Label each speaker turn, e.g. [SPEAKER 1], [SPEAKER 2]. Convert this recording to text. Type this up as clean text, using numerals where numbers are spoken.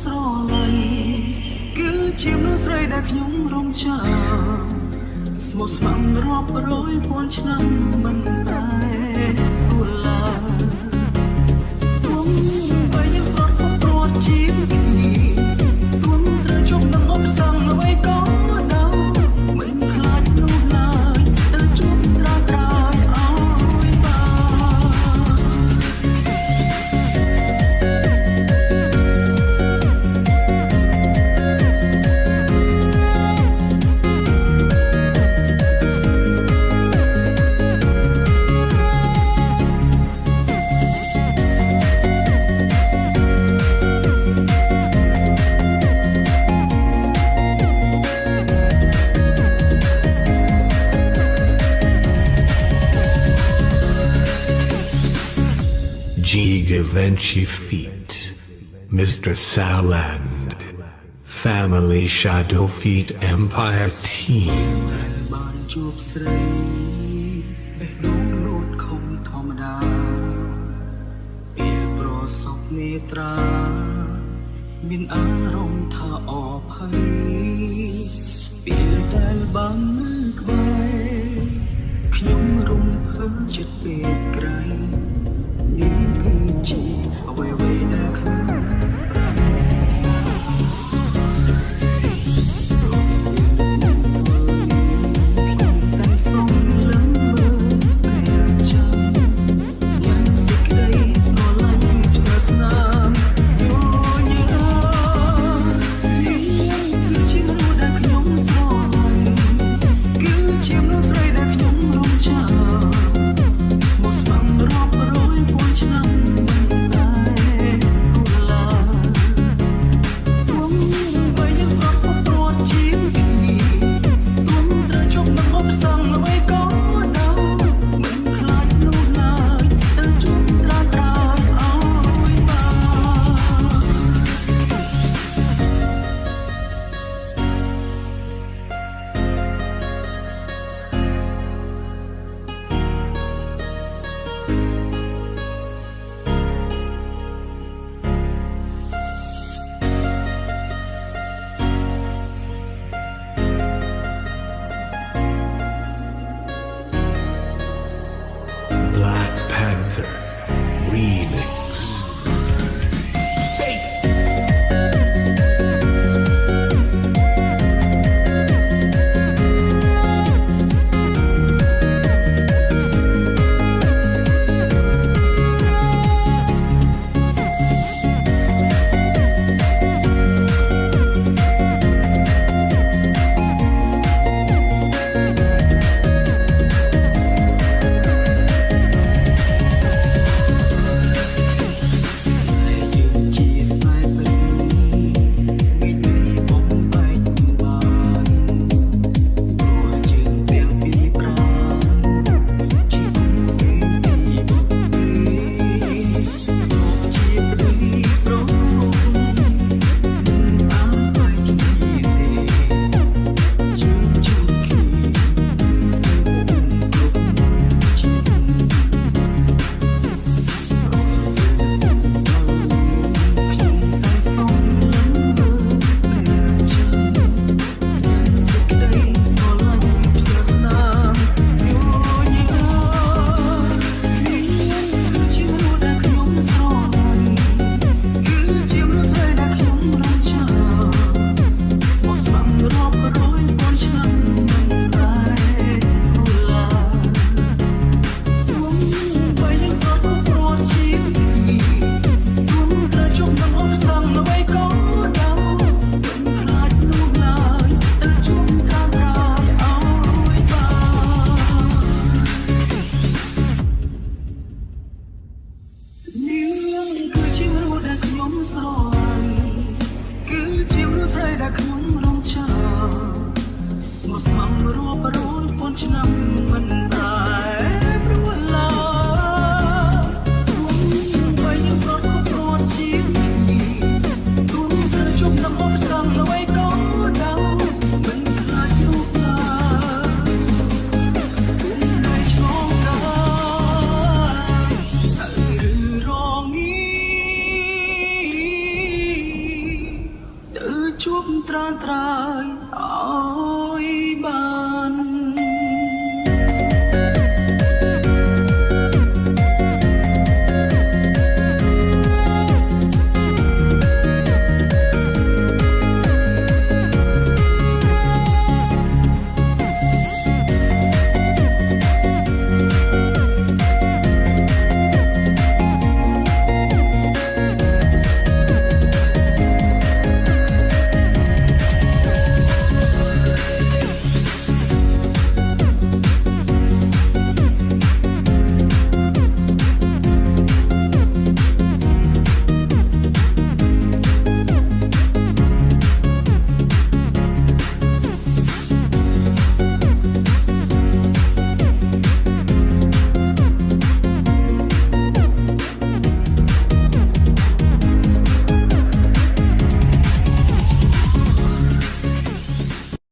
[SPEAKER 1] ស្រឡាញ់គឺជាមនុស្សស្រីដែលខ្ញុំរំចាំស្មោះស្ម័គ្ររាប់រយពាន់ឆ្នាំមិនតែអូឡាខ្ញុំបីយើងប្រត់ប្រត់ជាគ្នាទួនត្រូវជុំនឹងអបសាំងអ្វីក៏ដោយមិនខ្លាចនោះឡើយទៅជុំត្រាត្រាយអើយបា
[SPEAKER 2] Givenchy feet, Mr. Saland, Family Shadow Feet Empire Team.
[SPEAKER 1] បានជួបស្រីបេះដូងលួតខំធម្មតាពេលប្រសពនេត្រាមានអារម្មណ៍ថាអភ័យពេលដែលបាននៅក្បែរខ្ញុំរំភើបចិត្តពេកក្រៃ នេះគឺជាអ្វីៗដែលខ្ញុំប្រាថ្នាខ្ញុំតែសូមលើកមើលព្រះច័ន្ទយ៉ាងសេចក្តីស្រឡាញ់ផ្ញើស្នាមញញឹមនេះគឺជាមនុស្សដែលខ្ញុំស្រឡាញ់គឺជាមនុស្សស្រីដែលខ្ញុំរំចាំស្មោះស្ម័គ្ររាប់រយពាន់ឆ្នាំមិនតែអូឡាខ្ញុំបីយើងប្រត់ប្រត់ជាគ្នាទួនត្រូវជុំនឹងអបសាំងអ្វីក៏ដោយមិនខ្លាចនោះឡើយទៅជុំត្រាត្រាយអើយបា
[SPEAKER 2] Black Panther Remix.ស្មោះស្ម័គ្ររាប់រយពាន់ឆ្នាំ